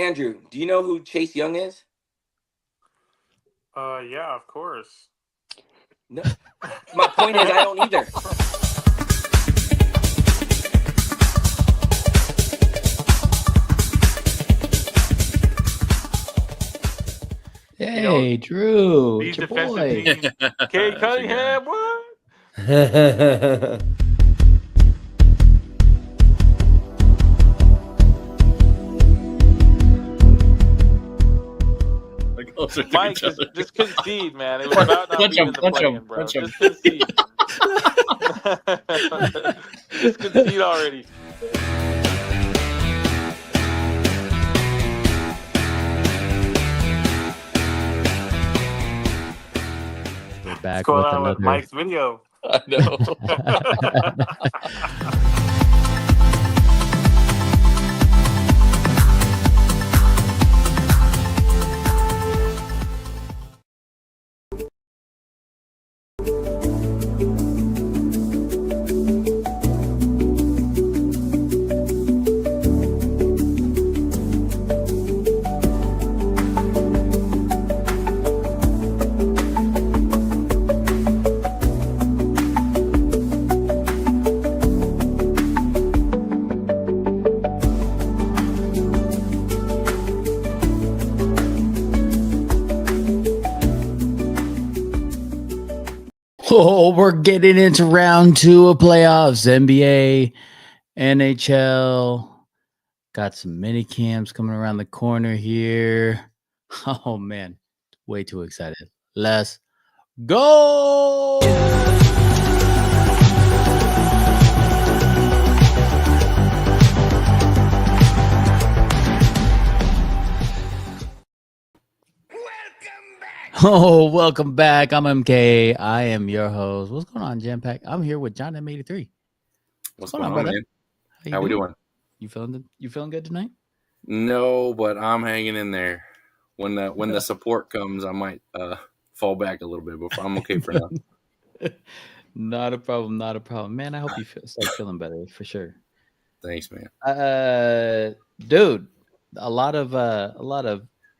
Andrew, do you know who Chase Young is? Yeah, of course. No. My point is, I don't either. Hey, Drew, These it's your defensive boy. teams. Kate Cunningham, what? Mike, just concede, man. It was about not being in the play-in, bro. Just concede. Just concede already. We're back What's going with on another with Mike's video? I know. Oh, we're getting into round 2 of playoffs. NBA, NHL. Got some mini camps coming around the corner here. Oh man, way too excited. Let's go. Oh, welcome back. I'm MK. I am your host. What's going on, JAMM Packed? I'm here with John M83. What's going on, man? How we doing? You feeling good tonight? No, but I'm hanging in there. When the support comes, I might fall back a little bit, but I'm okay for now. Not a problem. Man, I hope you start feeling better for sure. Thanks, man. Dude, a lot of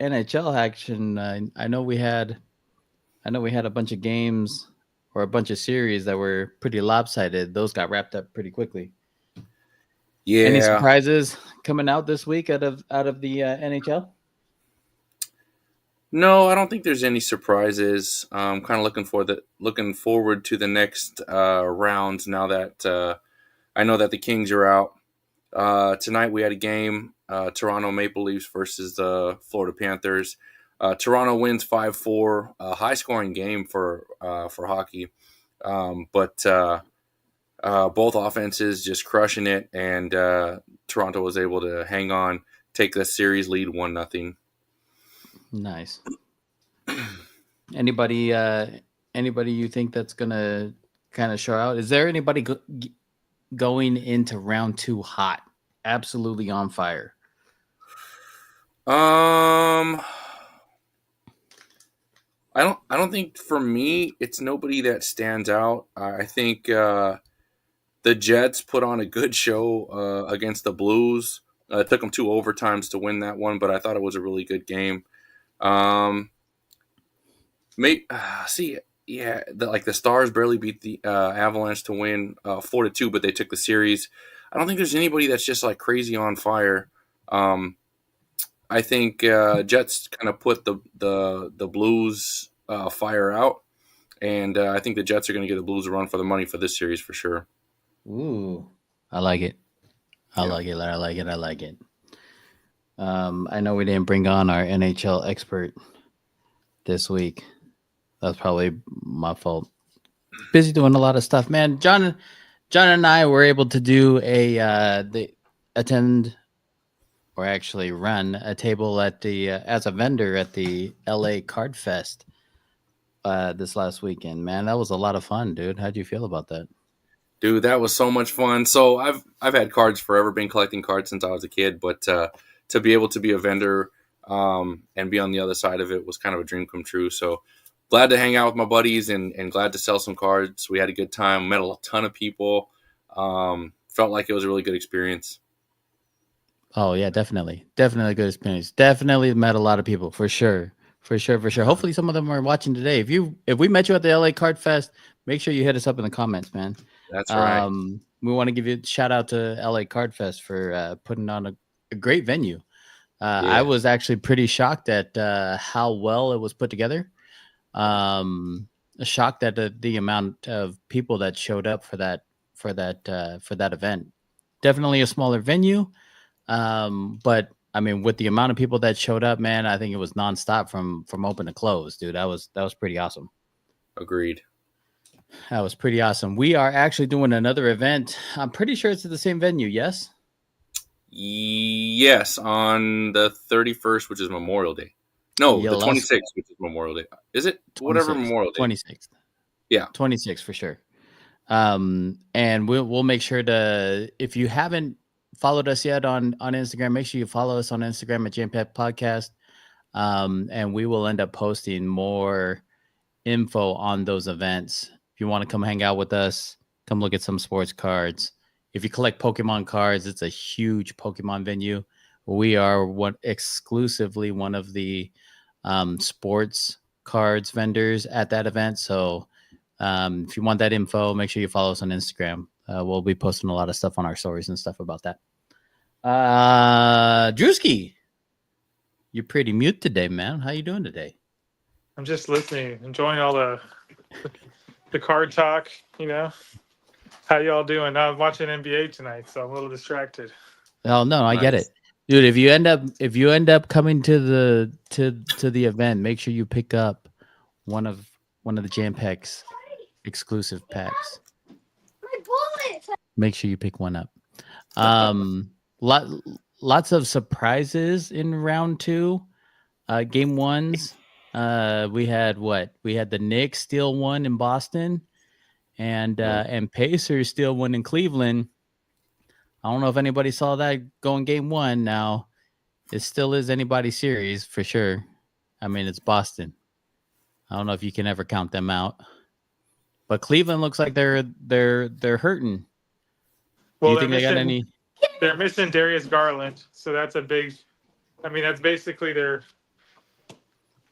NHL action. I know we had a bunch of games or a bunch of series that were pretty lopsided. Those got wrapped up pretty quickly. Yeah. Any surprises coming out this week out of the NHL? No, I don't think there's any surprises. I'm kind of looking forward to the next rounds now that I know that the Kings are out. Tonight we had a game, Toronto Maple Leafs versus the Florida Panthers. Toronto wins 5-4, a high-scoring game for hockey, but both offenses just crushing it, and Toronto was able to hang on, take the series lead 1-0. Nice. Anybody you think that's gonna kind of show out? Is there anybody going into round 2 hot, absolutely on fire? I don't think, for me, it's nobody that stands out. I think the Jets put on a good show against the Blues. It took them 2 overtimes to win that one, but I thought it was a really good game. The Stars barely beat the Avalanche to win 4-2, but they took the series. I don't think there's anybody that's just like crazy on fire. I think Jets kind of put the Blues fire out, and I think the Jets are going to give the Blues a run for the money for this series for sure. Ooh, I like it. I like it. I know we didn't bring on our NHL expert this week. That's probably my fault. Busy doing a lot of stuff, man. John and I were able to do run a table at the as a vendor at the LA Card Fest this last weekend. Man, that was a lot of fun, dude. How'd you feel about that? Dude, that was so much fun. So I've had cards forever, been collecting cards since I was a kid, but to be able to be a vendor and be on the other side of it was kind of a dream come true. So glad to hang out with my buddies and glad to sell some cards. We had a good time, met a ton of people. Felt like it was a really good experience. Oh yeah, definitely a good experience. Definitely met a lot of people for sure. Hopefully some of them are watching today. If we met you at the LA Card Fest, make sure you hit us up in the comments, man. That's right. We want to give you a shout out to LA Card Fest for putting on a great venue. I was actually pretty shocked at how well it was put together. Shocked at the amount of people that showed up for that event. Definitely a smaller venue, but I mean, with the amount of people that showed up, man, I think it was nonstop from open to close, dude. That was pretty awesome. Agreed. That was pretty awesome. We are actually doing another event. I'm pretty sure it's at the same venue. Yes. Yes, on the 31st, which is Memorial Day. No, the 26th, which is Memorial Day. Is it? Whatever Memorial Day. 26th. Yeah. 26th for sure. And we'll make sure to, if you haven't followed us yet on Instagram, make sure you follow us on Instagram at JAMM Packed Podcast. And we will end up posting more info on those events. If you want to come hang out with us, come look at some sports cards. If you collect Pokemon cards, it's a huge Pokemon venue. We are exclusively one of the sports cards vendors at that event. So if you want that info, make sure you follow us on Instagram. We'll be posting a lot of stuff on our stories and stuff about that. Drewski, you're pretty mute today, man. How you doing today? I'm just listening, enjoying all the card talk, you know. How y'all doing? I'm watching NBA tonight, so I'm a little distracted. Oh no, I get it. Dude, if you end up coming to the event, make sure you pick up one of the JAMM Packed exclusive packs. My bullet. Make sure you pick one up. Lots of surprises in round 2. Game 1s. We had the Knicks steal one in Boston, and Pacers steal one in Cleveland. I don't know if anybody saw that going game 1. Now, it still is anybody's series for sure. I mean, it's Boston. I don't know if you can ever count them out. But Cleveland looks like they're hurting. Well, do you think they got any? They're missing Darius Garland, so that's a big. I mean, that's basically their.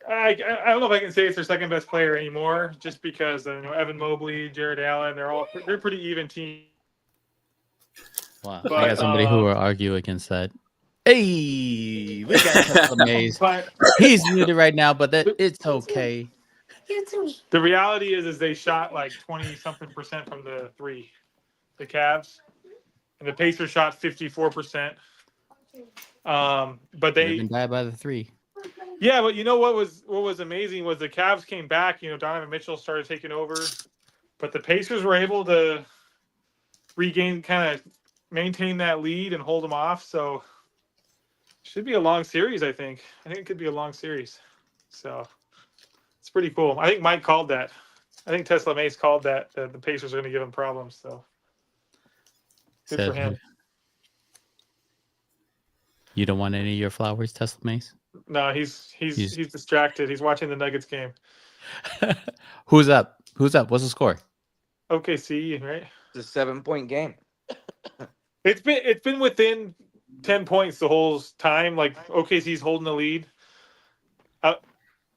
I don't know if I can say it's their second best player anymore, just because Evan Mobley, Jared Allen, they're pretty even team. Wow, but, I got somebody who will argue against that. Hey, we got TeslaMase. He's muted right now, but it's okay. The reality is they shot like 20-something% from the three, the Cavs, and the Pacers shot 54%. But they can die by the three. Yeah, but you know what was amazing was the Cavs came back. Donovan Mitchell started taking over, but the Pacers were able to maintain that lead and hold them off. So should be a long series. I think it could be a long series. So it's pretty cool. I think Mike called that. I think TeslaMase called that the Pacers are going to give him problems. So good for him. You don't want any of your flowers, TeslaMase? No, he's distracted. He's watching the Nuggets game. Who's up? What's the score? OKC, right? It's a 7-point game. It's been within 10 points the whole time. Like OKC's holding the lead.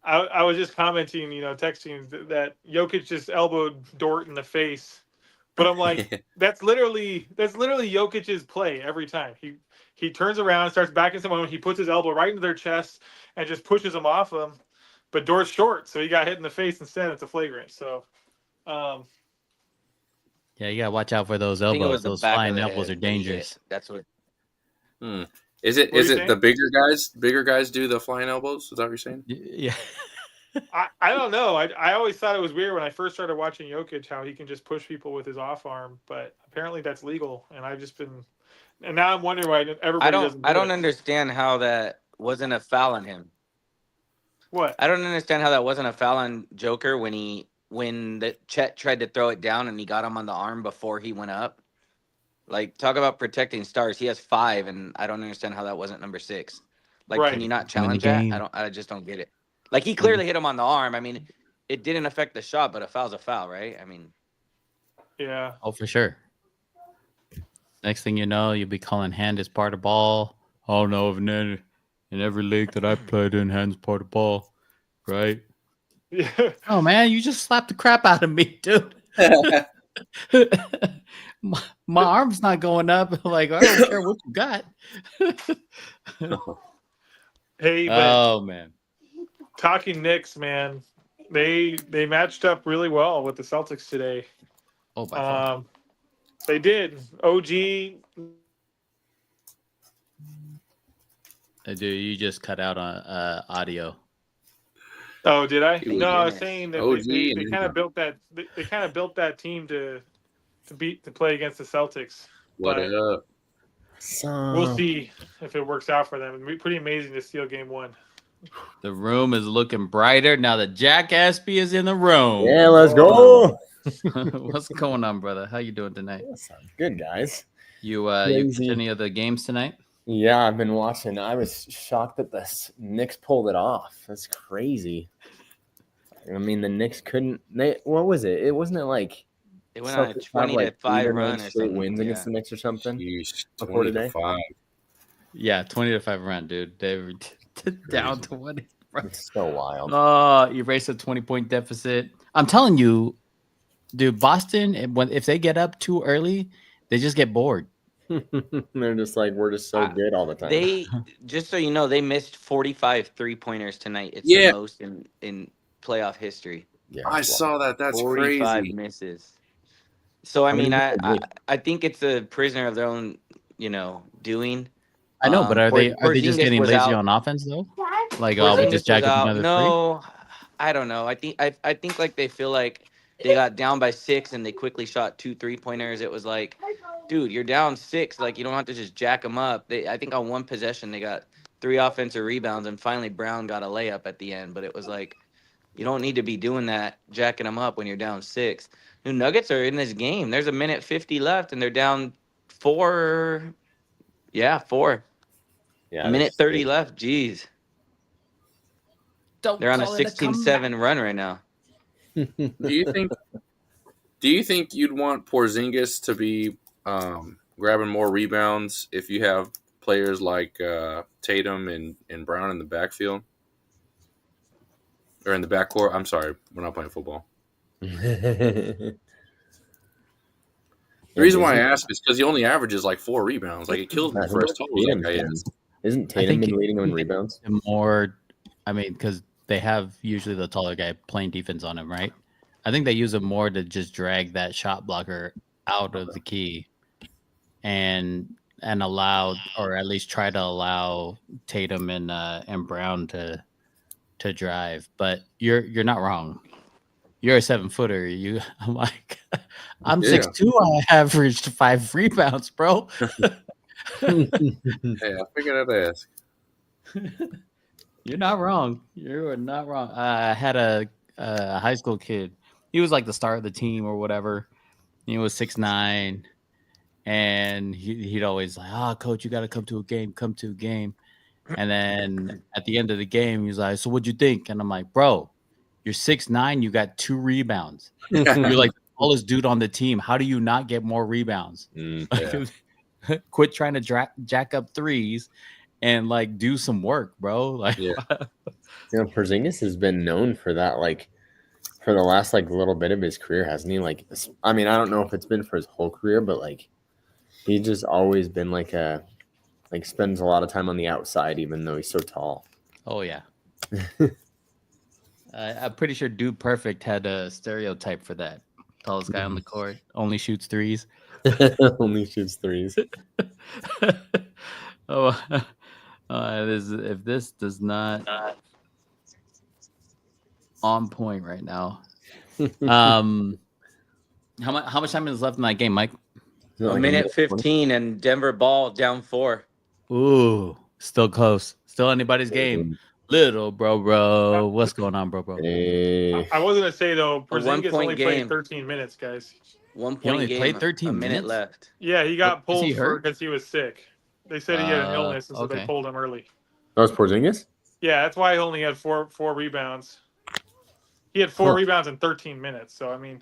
I was just commenting, texting that Jokic just elbowed Dort in the face, but I'm like, that's literally Jokic's play every time. He turns around, starts backing someone, he puts his elbow right into their chest and just pushes them off him. But Dort's short, so he got hit in the face instead. It's a flagrant. So, yeah, you gotta watch out for those elbows. Those flying elbows are dangerous. That's what. Is it the bigger guys? Bigger guys do the flying elbows? Is that what you're saying? Yeah. I don't know. I always thought it was weird when I first started watching Jokic how he can just push people with his off arm, but apparently that's legal. And I've just been, and now I'm wondering why everybody doesn't. I don't understand how that wasn't a foul on him. What? I don't understand how that wasn't a foul on Joker when the Chet tried to throw it down and he got him on the arm before he went up. Like, talk about protecting stars. He has 5, and I don't understand how that wasn't number 6. Like, right. Can you not challenge that? I just don't get it. Like, he clearly hit him on the arm. I mean, it didn't affect the shot, but a foul's a foul, right? I mean, yeah. Oh, for sure. Next thing you know, you'll be calling hand as part of ball Oh no, in every league that I played in, hands part of ball, right? Yeah. Oh man, you just slapped the crap out of me, dude. my arm's not going up. Like, I don't care what you got. Hey, but Oh man. talking Knicks, man, they matched up really well with the Celtics today. Oh, by far. They did. OG. Dude, you just cut out on audio. Oh, did I? He was No, I was saying that OG they and kind of built that they kind of built that team to play against the Celtics. what But up? we'll see if it works out for them. It'd be pretty amazing to steal game one. The room is looking brighter now that Jack Aspie is in the room. Yeah, let's go. What's going on, brother? How you doing tonight? Sounds good, guys. You Crazy. any of the games tonight? Yeah, I've been watching. I was shocked that the Knicks pulled it off. That's crazy. I mean, the Knicks couldn't. What was it? It wasn't it like They went on a Celtics have, 20-5 run or straight something. wins Yeah. against the Knicks or something. Jeez, Before today? 20-5. Yeah, 20-5 run, dude. They were down 20. It's so wild. Oh, erase a 20-point deficit. I'm telling you, dude, Boston, if they get up too early, they just get bored. They're just like, we're just so good all the time. They, just so you know, they missed 45 3-pointers tonight. It's Yeah. the most in playoff history. Yeah, I saw that. That's 45 crazy. misses. So I How many mean, did they make? I think it's a prisoner of their own, doing. I know, but are they just Porzingis getting was lazy out. on offense though? Like, we Porzingis just jack was up out. another No, I don't know. I think like they feel like they got down by 6 and they quickly shot 2 3-pointers. It was like, dude, you're down 6. Like, you don't have to just jack them up. I think on one possession they got 3 offensive rebounds, and finally Brown got a layup at the end. But it was like, you don't need to be doing that, jacking them up when you're down 6. The Nuggets are in this game. There's a minute 50 left, and they're down 4. Yeah, 4. Yeah, A minute 30 left. Jeez. Don't They're on a call it 16-7 run right now. Do you think you'd want Porzingis to be grabbing more rebounds if you have players like Tatum and Brown in the backfield? Or in the backcourt? I'm sorry, we're not playing football. The reason why I ask is because he only averages like 4 rebounds. Like, it kills me for as tall as that guy is. Isn't Tatum been leading them in rebounds? More, I mean, because they have usually the taller guy playing defense on him, right? I think they use him more to just drag that shot blocker out of the key and allow, or at least try to allow Tatum and Brown to drive. But you're not wrong. You're a 7-footer. I'm like, I'm 6'2". I averaged 5 rebounds, bro. Hey, I figured I'd ask. You're not wrong. You are not wrong. I had a high school kid. He was like the star of the team or whatever. He was 6'9", and he'd always like, "Oh, coach, you got to come to a game. Come to a game." And then at the end of the game, he's like, "So what'd you think?" And I'm like, "Bro, you're 6'9". You got 2 rebounds. You're like the tallest dude on the team. How do you not get more rebounds? Quit trying to jack up threes and like do some work, bro. Like, Porzingis has been known for that, like for the last like little bit of his career, hasn't he? Like, I mean, I don't know if it's been for his whole career, but like he's just always been like spends a lot of time on the outside, even though he's so tall. Oh yeah. I'm pretty sure Dude Perfect had a stereotype for that. Tallest guy on the court, only shoots threes. Only shoots threes. If this does not on point right now. How much time is left in that game, Mike? A minute 15, and Denver ball down 4. Ooh, still close. Still anybody's game. Little bro. What's going on, bro? Hey. I was gonna say though, Porzingis only game. played 13 minutes, guys. 1 He point only game. played 13 a minute minutes? left. Yeah, he got Is he pulled hurt? because he was sick. They said he had an illness, and so they okay. pulled him early. That was Porzingis? Yeah, that's why he only had four rebounds. He had 4 rebounds in 13 minutes. So I mean,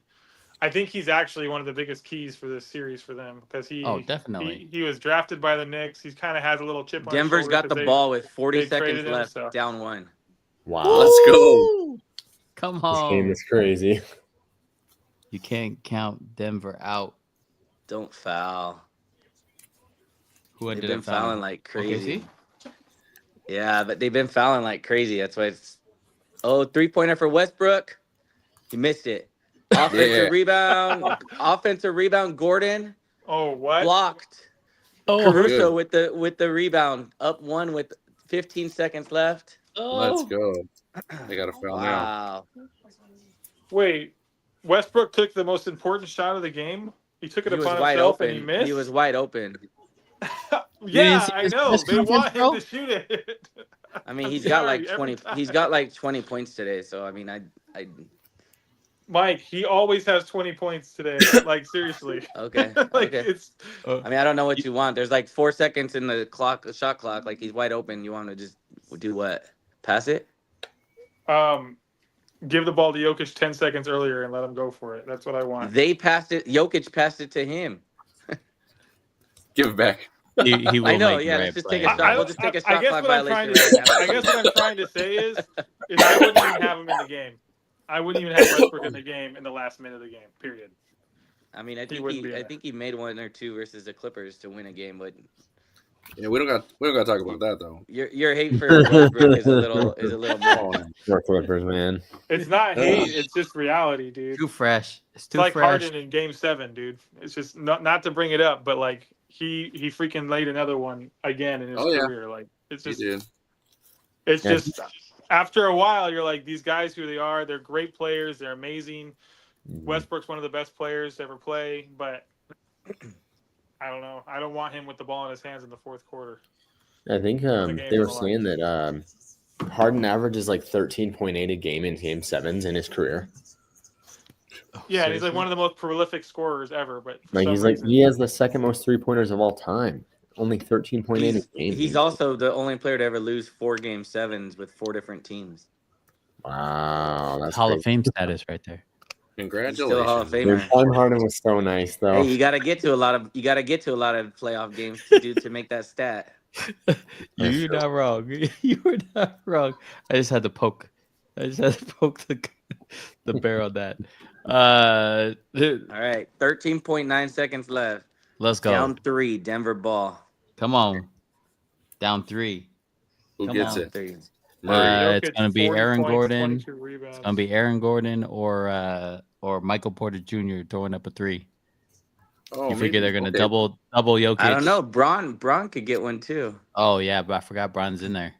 I think he's actually one of the biggest keys for this series for them because definitely. He was drafted by the Knicks. He kind of has a little chip on Denver's his shoulder. got the ball with 40 seconds him, left, so. down 1. Wow. Let's go. Come This on. game is crazy. You can't count Denver out. Don't foul. Who They've ended been up fouling like crazy. OKC? Yeah, but they've been fouling like crazy. That's why it's 3-pointer for Westbrook. He missed it. Offensive rebound. Gordon Oh, what? blocked. Oh, Caruso with the rebound, up 1 with 15 seconds left. Let's go. They got a foul now. Wow. Wait, Westbrook took the most important shot of the game. He took it upon himself and he missed. He was wide open. Yeah, I know. They want him to shoot it. I mean, he's got like 20. He's got like 20 points today. So I mean, I. Mike, he always has 20 points today. Like seriously. Okay. Like okay. it's. I mean, I don't know what you want. There's like 4 seconds in the shot clock. Like he's wide open. You want to just do what? Pass it? Give the ball to Jokic 10 seconds earlier and let him go for it. That's what I want. They passed it. Jokic passed it to him. Give it back. He will I know. make Yeah. the Let's just right take a play. shot. We'll just take a shot clock violation. I guess what I'm trying to say is I wouldn't even have him in the game. I wouldn't even have Westbrook in the game in the last minute of the game. Period. I mean, I think he made 1 or 2 versus the Clippers to win a game, but Yeah, we don't got to talk about that though. your hate for Westbrook is a little more. Clippers, man. It's not hate. It's just reality, dude. Too fresh. It's too like fresh. Harden in Game 7, dude. It's just not to bring it up, but like he freaking laid another one again in his career. Like it's just it's just after a while you're like, these guys who they are, they're great players, they're amazing. Westbrook's one of the best players to ever play, but I don't know. I don't want him with the ball in his hands in the fourth quarter. I think they were saying that Harden averages like 13.8 a game in Game 7s in his career. Yeah, and he's like one of the most prolific scorers ever. But like he has the second most 3-pointers of all time. Only 13.8 a game. He's also the only player to ever lose 4 Game 7s with 4 different teams. Wow, that's Hall of Fame status right there. Congratulations. Still a Hall of Famer. Time Harden was so nice, though. Hey, you got to get to a lot of playoff games to make that stat. You're not wrong. You were not wrong. I just had to poke. the bear on that. All right, 13.9 seconds left. Let's go. Down 3, Denver ball. Come on. Down 3. Who Come gets on. it? 3. It's gonna be Aaron Gordon. It's Rebounds. gonna be Aaron Gordon or Michael Porter Jr. throwing up a 3. Oh, You figure they're gonna double Jokic? I don't know. Braun could get one too. Oh yeah, but I forgot Bron's in there.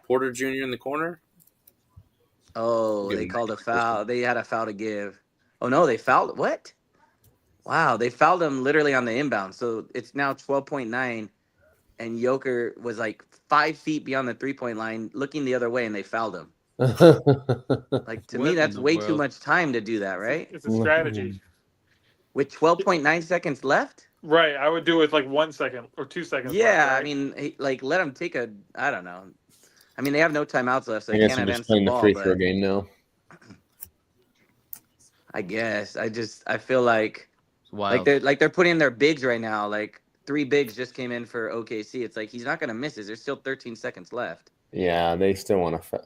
Porter Jr. in the corner. Oh, they called a foul. They had a foul to give. Oh no, they fouled. What? Wow, they fouled him literally on the inbound. So it's now 12.9, and Joker was like 5 feet beyond the 3-point line, looking the other way, and they fouled him. Like to me, that's way too much time to do that, right? It's a strategy. With 12.9 seconds left. Right, I would do it with like 1 second or 2 seconds. Yeah, left, right? I mean, like let them take a. I don't know. I mean, they have no timeouts left, so I they guess can't I'm advance just playing the the ball. free throw game now. I guess I feel like Wild. they're putting in their bigs right now. Like 3 bigs just came in for OKC. It's like he's not gonna miss it. There's still 13 seconds left. Yeah, they still want to.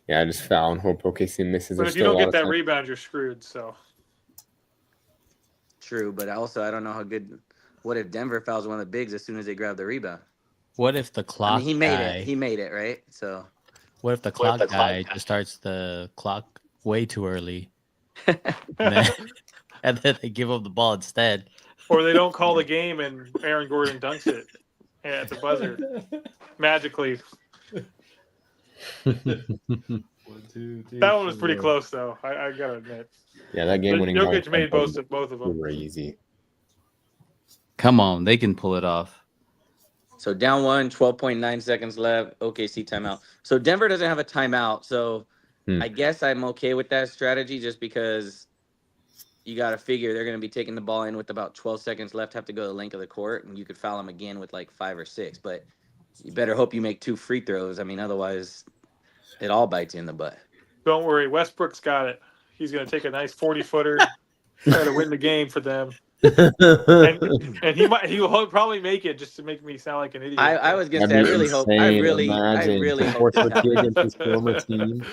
Yeah, just foul and hope OKC misses. But if you don't get that rebound, you're screwed. So true, but also I don't know how good. What if Denver fouls one of the bigs as soon as they grab the rebound? What if the clock? I mean, he made it. He made it, right? So. What if the clock guy just starts the clock way too early, and then they give him the ball instead? Or they don't call the game and Aaron Gordon dunks it at the buzzer magically. That one was pretty close, though. I gotta admit. Yeah, that game-winning. Jokic made both of them. Crazy. Come on, they can pull it off. So down 1, 12.9 seconds left. OKC timeout. So Denver doesn't have a timeout. So I guess I'm okay with that strategy just because you got to figure they're going to be taking the ball in with about 12 seconds left, have to go the length of the court, and you could foul them again with like 5 or 6. But you better hope you make 2 free throws. I mean, otherwise it all bites you in the butt. Don't worry. Westbrook's got it. He's going to take a nice 40-footer, try to win the game for them. and he'll probably make it just to make me sound like an idiot. I was gonna say, I really hope Sports that rookie happens. against his former team.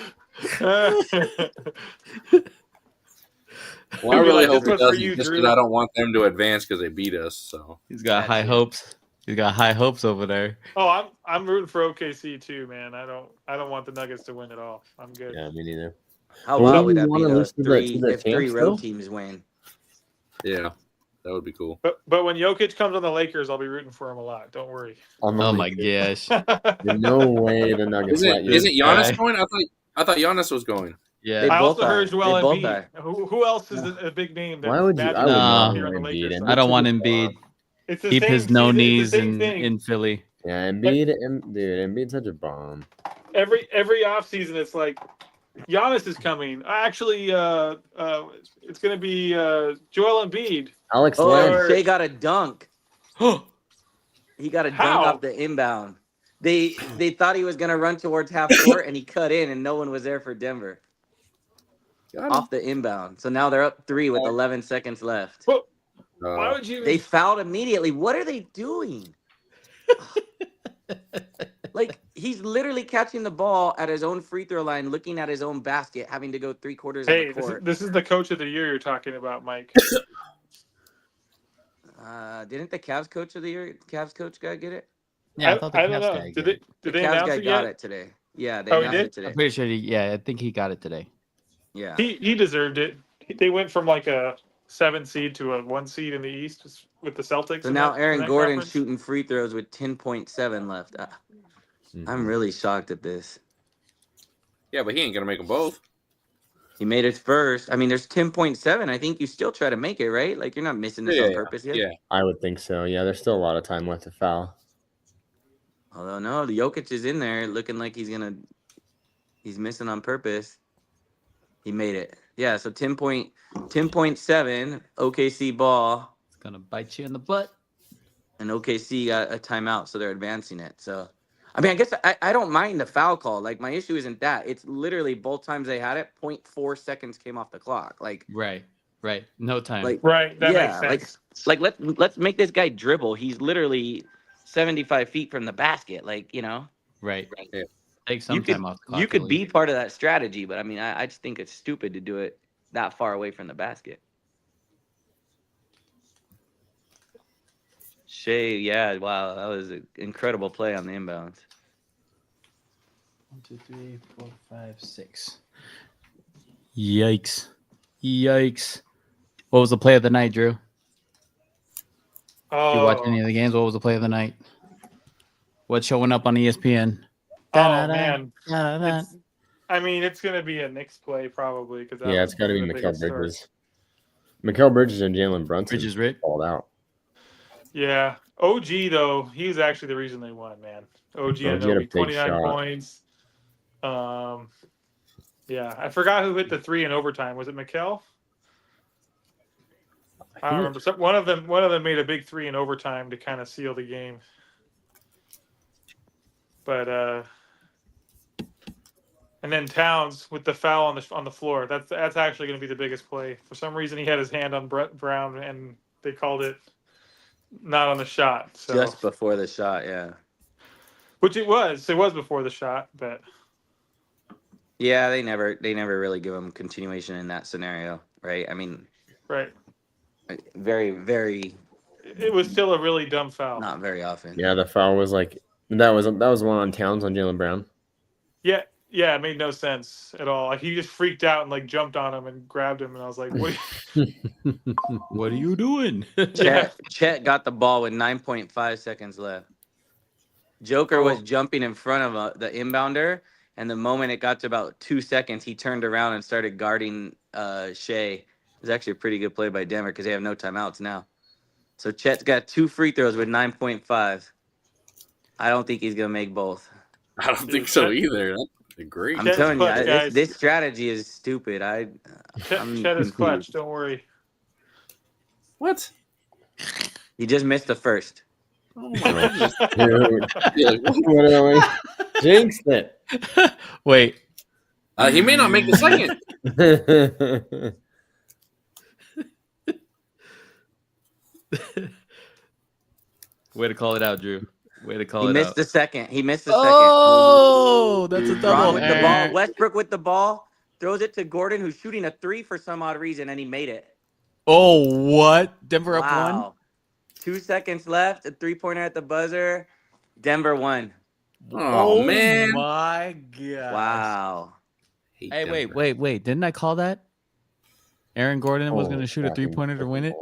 Well, I really hope this it one's for doesn't, you, just Drew. because I don't want them to advance because they beat us. So He's got That's high it. hopes. He's got high hopes over there. Oh, I'm rooting for OKC too, man. I don't want the Nuggets to win at all. I'm good. Yeah, me neither. How Well, wild would you that be wanna though? lose to the If three champs, road though? teams win. yeah, that would be cool. But when Jokic comes on the Lakers, I'll be rooting for him a lot. Don't worry. Oh my gosh. There's no way the Nuggets let you. Isn't Giannis guy. going? I thought Giannis was going. They Yeah. I both also are. heard Joel They both Embiid. are. Who else is a big name? Why would you? Magic I would not here on want the Embiid. Lakers. Embiid's I don't want too Embiid. far. It's the Keep same, his no it's the knees same thing. in Philly. Yeah, Embiid, dude, Embiid's such a bomb. Every offseason, it's like Giannis is coming. Actually, it's going to be Joel Embiid. Alex Oh, Len. and Shea got a dunk. He got a dunk How? off the inbound. They thought he was gonna run towards half court, and he cut in, and no one was there for Denver off the inbound. So now they're up 3 with 11 seconds left. But why would you? They fouled immediately. What are they doing? Like, he's literally catching the ball at his own free throw line, looking at his own basket, having to go 3/4 of Hey, the court. this is the coach of the year you're talking about, Mike. Didn't the Cavs coach of the year, Cavs coach guy get it? Yeah, I thought the I don't Cavs know. guy Did got they it. did The they Cavs announce guy it got yet? it today. Yeah, they Oh, he announced did? it today. I'm pretty sure I think he got it today. Yeah. He deserved it. They went from like a 7 seed to a 1 seed in the East with the Celtics. So in now that- Aaron in that Gordon's conference. shooting free throws with 10.7 left. I'm really shocked at this. Yeah, but he ain't gonna make them both. He made his first. I mean, there's 10.7. I think you still try to make it, right? Like, you're not missing this on purpose yet. Yeah. I would think so. Yeah, there's still a lot of time left to foul. Although, no, the Jokic is in there looking like he's missing on purpose. He made it. Yeah, so 10.7 OKC ball. It's gonna bite you in the butt. And OKC got a timeout, so they're advancing it. So, I mean, I guess I don't mind the foul call. Like, my issue isn't that. It's literally both times they had it, 0.4 seconds came off the clock. Like, Right. No time. like Right, that yeah, makes sense. like let's make this guy dribble. He's literally 75 feet from the basket. Like, right. Yeah. Take some you could time off the clock. you at could be least. part of that strategy, but I mean, I just think it's stupid to do it that far away from the basket. Shea, yeah, wow, that was an incredible play on the inbounds. 1, 2, 3, 4, 5, 6. Yikes. What was the play of the night, Drew? Did you watch any of the games? What was the play of the night? What's showing up on ESPN? Oh, man. I mean, it's going to be a Knicks play probably. Yeah, it's got to be Mikal Bridges. Mikal Bridges and Jalen Brunson Bridges Rick. called out. Yeah. OG, though, he was actually the reason they won, man. OG had ended a up big 29 shot. points. Yeah, I forgot who hit the 3 in overtime. Was it Mikal? I don't remember. One of them made a big 3 in overtime to kind of seal the game. But and then Towns with the foul on the floor. That's actually going to be the biggest play. For some reason, he had his hand on Brett Brown, and they called it not on the shot. So. Just before the shot, yeah. Which it was. It was before the shot, but Yeah, they never really give him continuation in that scenario, right? I mean, right. very, very It was still a really dumb foul. not very often. Yeah, the foul was like that was one on Towns on Jalen Brown. Yeah, it made no sense at all. Like he just freaked out and like jumped on him and grabbed him, and I was like, "What?" What are you doing? Chet got the ball with 9.5 seconds left. Joker was jumping in front of the inbounder, and the moment it got to about 2 seconds, he turned around and started guarding Shea. It was actually a pretty good play by Denver because they have no timeouts now. So Chet's got 2 free throws with 9.5. I don't think he's going to make both. I don't think so either. That's great. I'm Chet's telling clutch, you, guys. this strategy is stupid. I'm Chet is clutch. Don't worry. What? He just missed the first. Oh my goodness. Dude, Yeah, like, what? literally jinxed it. Wait. He may not make the second. Way to call it out, Drew. Way to call He it missed out. the second. He missed the second. Oh, that's a double. Wrong with the ball. Westbrook with the ball. Throws it to Gordon, who's shooting a 3 for some odd reason, and he made it. Oh, what? Denver up one? Wow. 2 seconds left. A 3-pointer at the buzzer. Denver won. Oh, man. My God. Wow. Hey, wait. Didn't I call that? Aaron Gordon was going to shoot a 3-pointer to win it?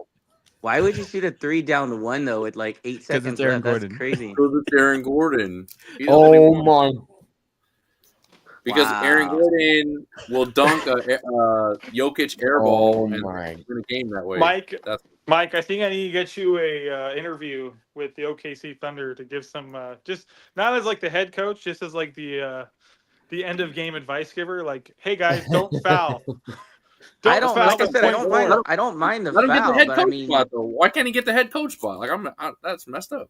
Why would you shoot a 3 down the 1, though, with like 8 seconds left? Gordon. That's crazy. Because it's Aaron Gordon. Oh, my. Because Aaron Gordon will dunk a Jokic airball and win a game that way. Mike, I think I need to get you a interview with the OKC Thunder to give some just not as like the head coach, just as like the end of game advice giver. Like, hey guys, don't foul. I don't mind the foul. Let him get the head but coach I mean, spot though. Why can't he get the head coach spot? Like that's messed up.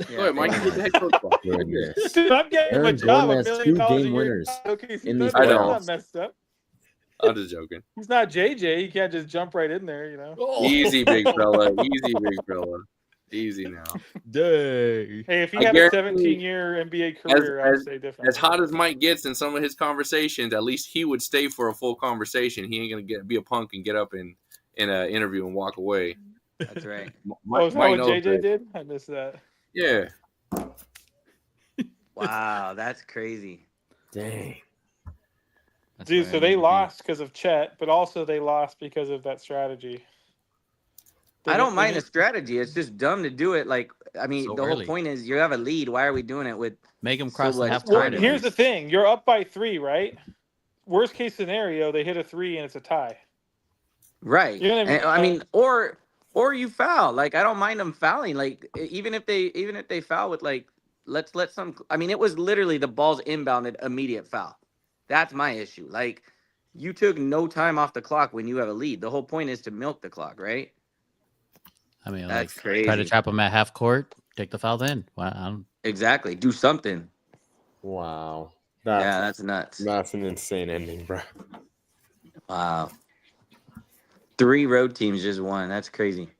Yeah, Go ahead, Mike. Get the head coach spot. Dude, I'm getting Aaron a job. Gordon $1 has million 2 a game year. winners OKC in these Thunder. playoffs. That's not messed up. I'm just joking. He's not JJ. He can't just jump right in there, you know. Easy, big fella. Easy, big fella. Easy now. Dang. Hey, if he had a 17-year NBA career, I would say different. As hot as Mike gets in some of his conversations, at least he would stay for a full conversation. He ain't gonna be a punk and get up in an interview and walk away. that's right. Is that what JJ did? I missed that. Yeah. Wow, that's crazy. Dang. Dude, so they lost because of Chet, but also they lost because of that strategy. I don't mind the strategy. It's just dumb to do it. Like, I mean, So the early. whole point is you have a lead. Why are we doing it with? Make him cross the like, half Well, court. here's the thing: you're up by 3, right? Worst case scenario, they hit a 3 and it's a tie. Right. You know what I mean? And, I mean, or you foul. Like, I don't mind them fouling. Like, even if they foul with like, let's let some. I mean, it was literally the ball's inbounded, immediate foul. That's my issue. Like, you took no time off the clock when you have a lead. The whole point is to milk the clock, right? I mean, That's like, crazy. try to trap him at half court, take the foul then. Wow. Exactly. Do something. Wow. That's nuts. That's an insane ending, bro. Wow. 3 road teams just won. That's crazy.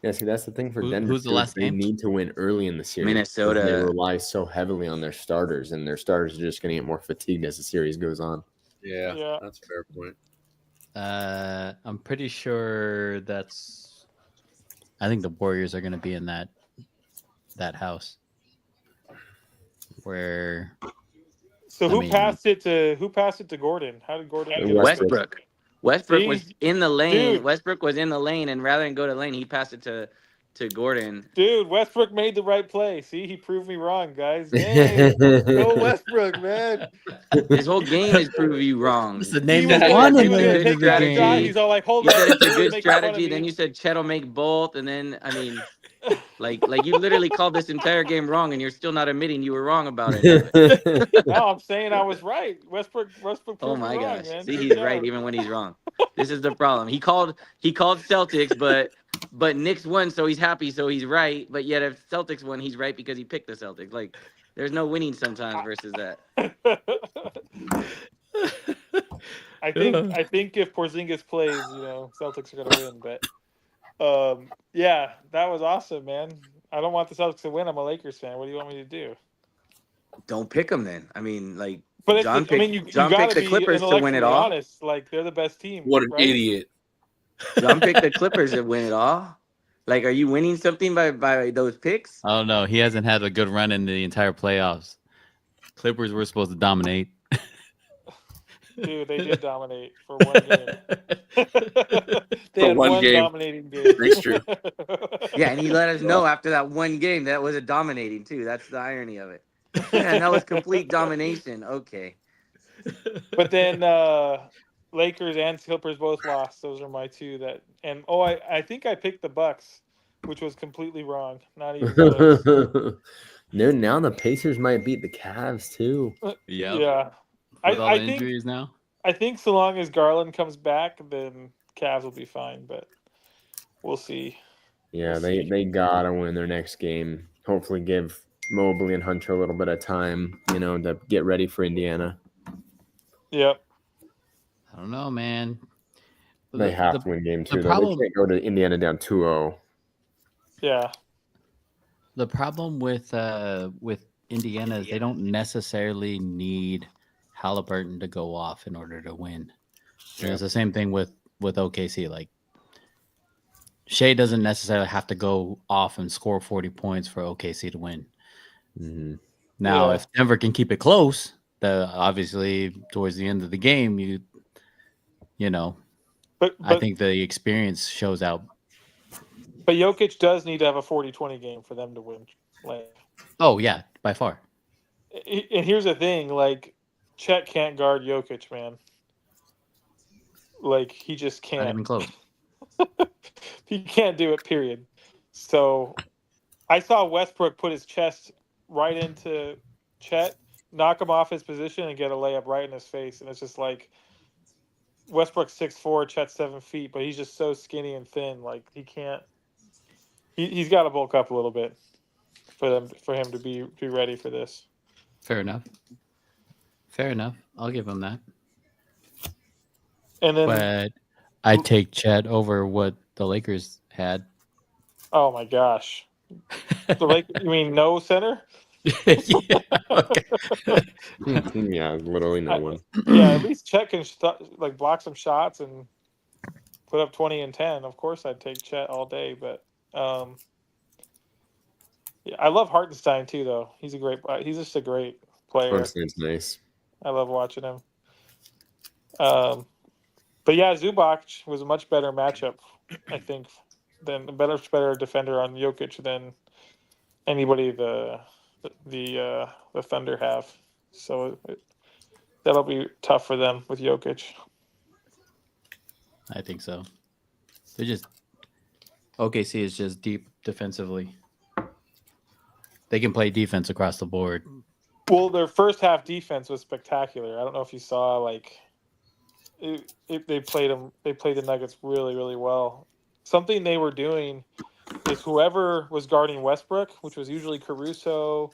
Yeah, see, that's the thing for Denver. Who's the last They game? need to win early in the series. Minnesota. They rely so heavily on their starters, and their starters are just going to get more fatigued as the series goes on. Yeah, that's a fair point. I'm pretty sure I think the Warriors are going to be in that house. Where? So who passed it to Gordon? How did Gordon? get it? Westbrook. Westbrook was See? in the lane. Dude. Westbrook was in the lane, and rather than go to lane, he passed it to Gordon. Dude, Westbrook made the right play. See, he proved me wrong, guys. Yay. Go Westbrook, man. His whole game is proving you wrong. It's the You name He was that like, won he him was at gonna the take end of the that strategy. shot. game. He's all like, hold said on. it's a good Make fun of strategy. me. Then you said Chet'll make both, and then I mean, like you literally called this entire game wrong, and you're still not admitting you were wrong about it. No, I'm saying I was right. Westbrook proved Oh me my wrong, gosh! man. See, Good he's job. right even when he's wrong. This is the problem. He called Celtics, but Knicks won, so he's happy, so he's right. But yet, if Celtics won, he's right because he picked the Celtics. Like, there's no winning sometimes versus that. I think if Porzingis plays, Celtics are gonna win. But yeah, that was awesome, man. I don't want the Celtics to win. I'm a Lakers fan. What do you want me to do? Don't pick them then. I mean, like, But John you picked gotta the be Clippers to win it all. honest. Like, they're the best team. What an right? idiot. John picked the Clippers to win it all. Like, are you winning something by those picks? Oh no, he hasn't had a good run in the entire playoffs. Clippers were supposed to dominate. Dude, they did dominate for one game. They For had one game. dominating game. That's true. Yeah, and he let us know after that one game that was a dominating too. That's the irony of it. And that was complete domination. Okay. But then Lakers and Clippers both lost. Those are my two I think I picked the Bucks, which was completely wrong. Not even close. No, now the Pacers might beat the Cavs too. Yep. Yeah. With all I the think injuries now. I think so long as Garland comes back, then Cavs will be fine, but we'll see. Yeah, they gotta win their next game. Hopefully give Mobley and Hunter a little bit of time, to get ready for Indiana. Yep. I don't know, man. They have to win game 2. The problem, they can't go to Indiana down 2-0. Yeah. The problem with Indiana is they don't necessarily need Halliburton to go off in order to win. And it's the same thing with OKC. Like Shea doesn't necessarily have to go off and score 40 points for OKC to win. Mm-hmm. Now, if Denver can keep it close, obviously towards the end of the game, you know, but I think the experience shows out. But Jokic does need to have a 40-20 game for them to win. Oh yeah, by far. And here's the thing: like, Chet can't guard Jokic, man. Like, he just can't. Not even close. He can't do it. Period. So, I saw Westbrook put his chest right into Chet, knock him off his position, and get a layup right in his face. And it's just like Westbrook's 6'4", Chet's 7 feet, but he's just so skinny and thin. Like, he can't. He's got to bulk up a little bit for him to be ready for this. Fair enough. I'll give him that. And then, but I take Chet over what the Lakers had. Oh my gosh, you mean no center? Yeah, okay. Yeah, literally no one. Yeah, at least Chet can block some shots and put up 20 and 10. Of course, I'd take Chet all day, but. Yeah, I love Hartenstein too, though. He's just a great player. Hartenstein's nice. I love watching him. But yeah, Zubac was a much better matchup, I think, than a much better defender on Jokic than anybody the Thunder have. So that'll be tough for them with Jokic. I think so. OKC is just deep defensively. They can play defense across the board. Well, their first half defense was spectacular. I don't know if you saw, they played the Nuggets really, really well. Something they were doing is whoever was guarding Westbrook, which was usually Caruso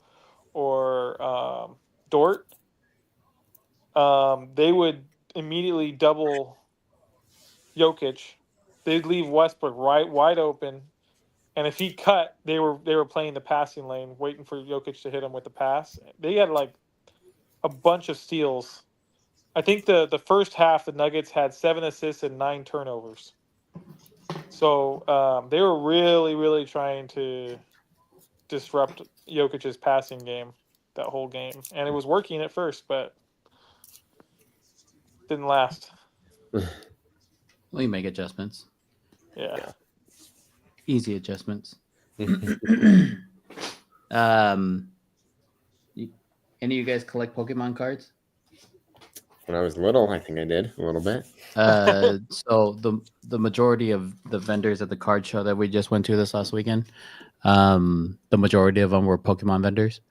or Dort, they would immediately double Jokic. They'd leave Westbrook wide open, and if he cut, they were playing the passing lane, waiting for Jokic to hit him with the pass. They had a bunch of steals. I think the first half, the Nuggets had 7 assists and 9 turnovers. So they were really, really trying to disrupt Jokic's passing game that whole game, and it was working at first, but didn't last. Well, you make adjustments. Yeah. Easy adjustments. Any of you guys collect Pokemon cards? When I was little, I think I did a little bit. So the majority of the vendors at the card show that we just went to this last weekend, the majority of them were Pokemon vendors.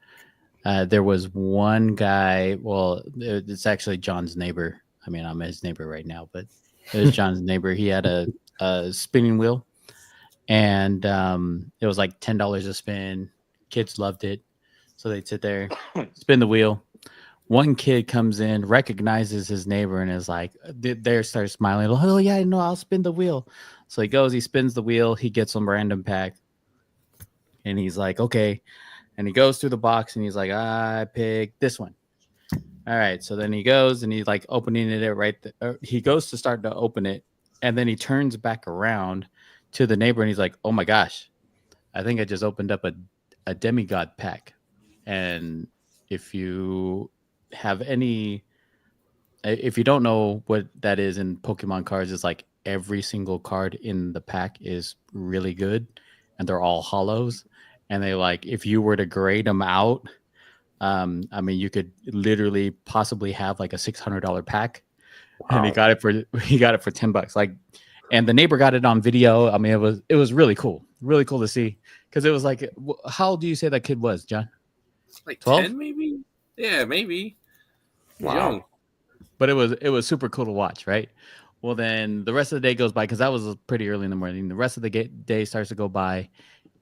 There was one guy. Well, it's actually John's neighbor. I mean, I'm his neighbor right now, but it was John's neighbor. He had a spinning wheel, and it was like $10 a spin. Kids loved it, so they'd sit there, spin the wheel. One kid comes in, recognizes his neighbor, and is like, they start smiling. Oh yeah, no, I'll spin the wheel. So he goes, he spins the wheel, he gets some random pack, and he's like, okay. And he goes through the box, and he's like, I picked this one. All right. So then he goes, and he's like opening it right. He goes to start to open it, and then he turns back around to the neighbor, and he's like, oh my gosh, I think I just opened up a demigod pack. And if you don't know what that is in Pokemon cards, it's like every single card in the pack is really good, and they're all hollows. And they if you were to grade them out, I mean, you could literally possibly have like a $600 pack. Wow. And he got it for $10. And the neighbor got it on video. I mean, it was really cool to see, because it was like, how old do you say that kid was, John? Like 12? 10 maybe? Yeah, maybe. Wow. Young. But it was super cool to watch, right? Well, then the rest of the day goes by, because that was pretty early in the morning. The rest of the day starts to go by,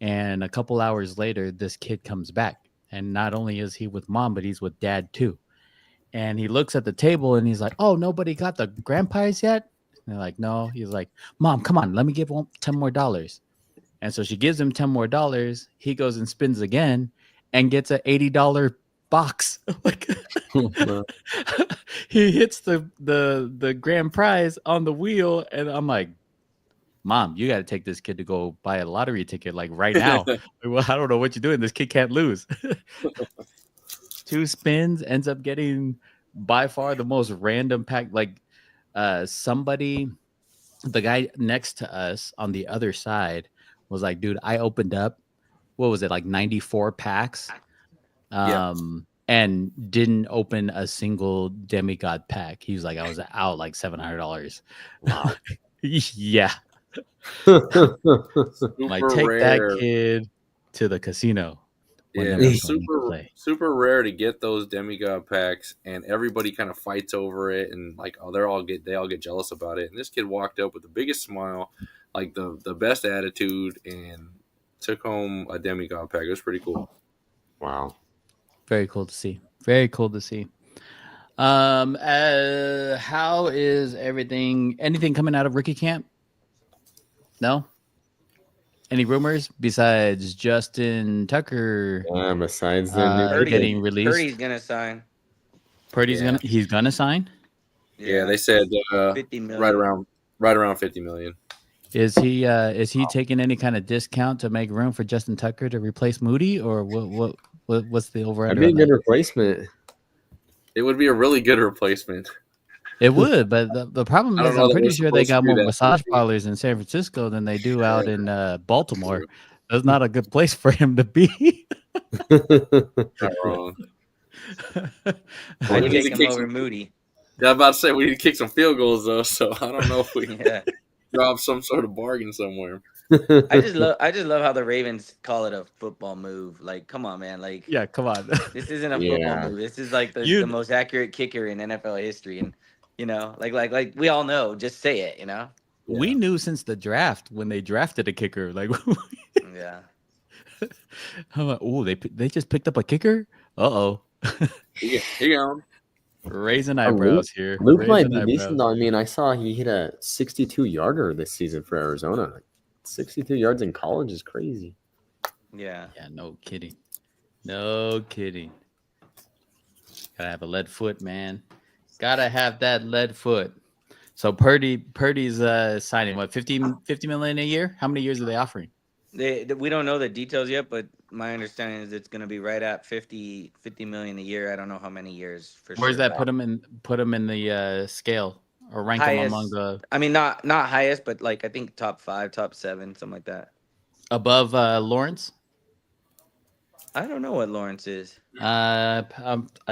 and a couple hours later, this kid comes back. And not only is he with mom, but he's with dad too. And he looks at the table, and he's like, oh, nobody got the grand pies yet? And they're like, no. He's like, Mom, come on, let me give $10 more. And so she gives him $10 more. He goes and spins again and gets an $80 box. Like he hits the grand prize on the wheel, and I'm like, Mom, you got to take this kid to go buy a lottery ticket like right now. Well, I don't know what you're doing. This kid can't lose. 2 spins, ends up getting by far the most random pack. Like somebody, the guy next to us on the other side was like, dude, I opened up, what was it, like 94 packs and didn't open a single demigod pack. He was like, I was out like $700. Wow. Yeah. Like, take rare. that kid to the casino. Yeah, it's super rare to get those demigod packs, and everybody kind of fights over it, and like, they all get jealous about it. And this kid walked up with the biggest smile, like the best attitude, and took home a demigod pack. It was pretty cool. Wow, very cool to see. Very cool to see. How is everything? Anything coming out of rookie camp? No. Any rumors besides Justin Tucker? Yeah, besides the getting released. Purdy's gonna sign. He's gonna sign. Yeah, they said 50 million. right around 50 million. Is he taking any kind of discount to make room for Justin Tucker to replace Moody, or what's the over? That'd be a good replacement. It would be a really good replacement. It would, but the problem is I'm pretty sure they got more massage parlors in San Francisco than they do out in Baltimore. That's not a good place for him to be. Not wrong. I'd take him over Moody. Yeah, I was about to say we need to kick some field goals though, so I don't know if we drop some sort of bargain somewhere. I just love how the Ravens call it a football move. Like, come on, man. Like, yeah, come on. This isn't a football move. This is like the most accurate kicker in NFL history, and like we all know. Just say it, Yeah. We knew since the draft when they drafted a kicker. Like, yeah. I'm like, oh, they just picked up a kicker. Uh-oh. Here you go. Raising eyebrows here. Luke might be decent though. I mean, I saw he hit a 62-yarder this season for Arizona. 62 yards in college is crazy. Yeah. Yeah, no kidding. No kidding. Gotta have a lead foot, man. Gotta have that lead foot. So Purdy's signing what, 50 million a year? How many years are they offering? We don't know the details yet, but my understanding is it's going to be right at 50 million a year. I don't know how many years for sure. Where's that put him in the scale or rank him among the? I mean, not highest, but like I think top 5, top 7, something like that. Above Lawrence? I don't know what Lawrence is. I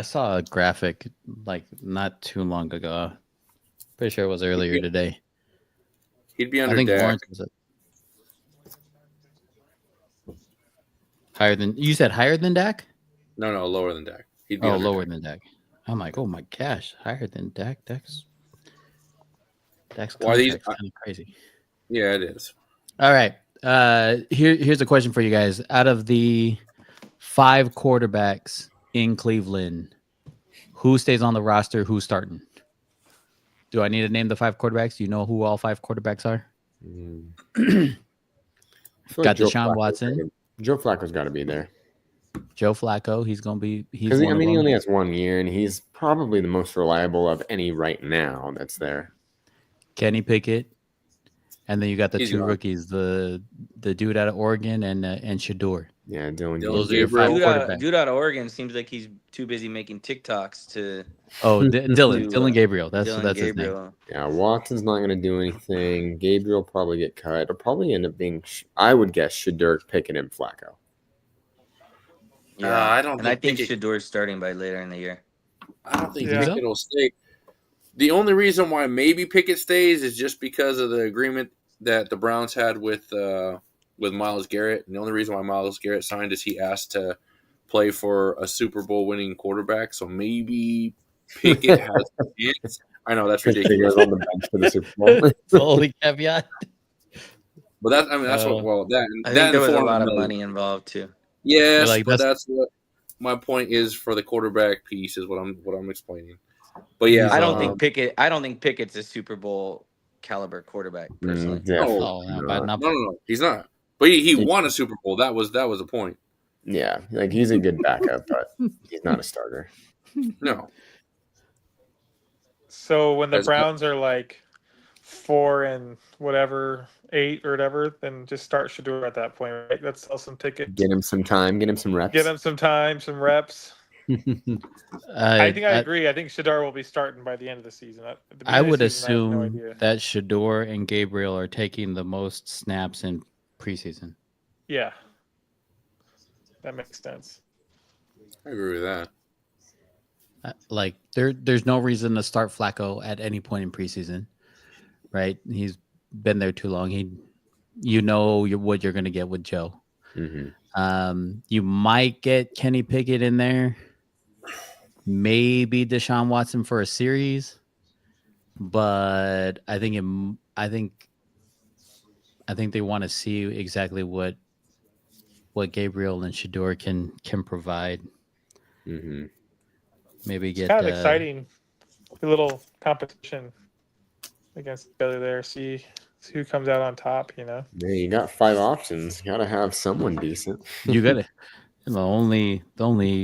saw a graphic like not too long ago. Pretty sure it was earlier today. He'd be under I think Dak. Lawrence was higher than you said. Higher than Dak? No, lower than Dak. He'd be lower than Dak. I'm like, oh my gosh, higher than Dak. Dak's contract's kind of crazy. Yeah, it is. All right. Here's a question for you guys. Out of the 5 quarterbacks in Cleveland, who stays on the roster? Who's starting? Do I need to name the 5 quarterbacks? Do you know who all 5 quarterbacks are? Got Deshaun Watson. Joe Flacco's got to be there. Joe Flacco, he's going to be. He only has 1 year, and he's probably the most reliable of any right now that's there. Kenny Pickett, and then you got the 2 rookies, the dude out of Oregon and Shador. Yeah, Dylan. Those are your 5 quarterbacks. Dude out of Oregon seems like he's too busy making TikToks to. Oh, Dylan Gabriel. That's his name. Yeah, Watson's not going to do anything. Gabriel probably get cut. It'll probably end up being, I would guess, Shador, Pickett, and Flacco. Yeah, I think Shador's starting by later in the year. I don't think Pickett will stay. The only reason why maybe Pickett stays is just because of the agreement that the Browns had with Myles Garrett. And the only reason why Myles Garrett signed is he asked to play for a Super Bowl winning quarterback. So maybe Pickett has a chance. I know that's ridiculous. On the bench for the Super Bowl. The only caveat. But that's what. I think there was a lot of money involved too. Yes, but that's what my point is for the quarterback piece is what I'm explaining. But yeah, I don't think Pickett's a Super Bowl caliber quarterback, personally. No. He's not. But he won a Super Bowl. That was the point. Yeah, like he's a good backup, but he's not a starter. No. So when the Browns are like 4-8 or whatever, then just start Shedeur at that point, right? Let's sell some tickets. Get him some time. Get him some reps. Get him some time, some reps. I think I agree. I think Shedeur will be starting by the end of the season. I would assume that Shedeur and Gabriel are taking the most snaps in preseason. Yeah. That makes sense. I agree with that. Like there's no reason to start Flacco at any point in preseason, right? He's been there too long. What you're going to get with Joe. Mm-hmm. You might get Kenny Pickett in there, maybe Deshaun Watson for a series, but I think they want to see exactly what Gabriel and Shedeur can provide. Mm-hmm. Maybe it's get kind of exciting, a little competition against each other there. See who comes out on top. Yeah, you got 5 options. You gotta have someone decent. You gotta. The only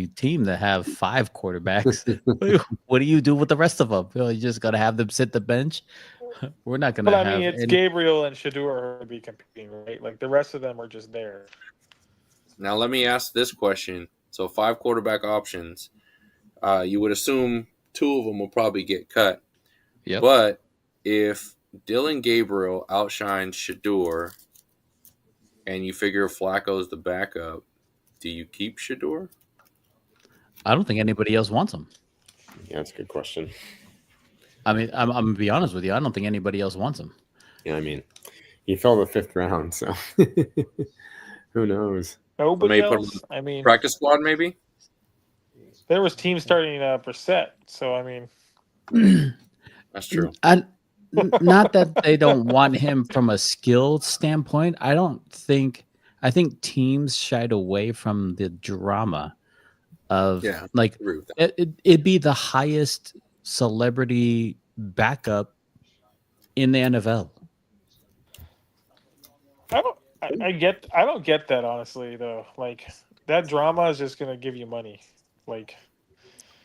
team that have 5 quarterbacks. What do you do with the rest of them? You just gotta have them sit the bench. We're not gonna. Well, I mean, it's Gabriel and Shedeur who be competing, right? Like the rest of them are just there. Now let me ask this question: so 5 quarterback options. You would assume 2 of them will probably get cut. Yep. But if Dylan Gabriel outshines Shedeur, and you figure Flacco's the backup, do you keep Shedeur? I don't think anybody else wants him. Yeah, that's a good question. I mean, I'm gonna be honest with you. I don't think anybody else wants him. Yeah, I mean, he fell the 5th round, so who knows? Nobody else. I mean, practice squad maybe. There was teams starting Brissett, so I mean, that's true. Not that they don't want him from a skilled standpoint. I think teams shied away from the drama of it'd be the highest celebrity backup in the NFL. I don't get that, honestly, though. Like that drama is just gonna give you money. Like,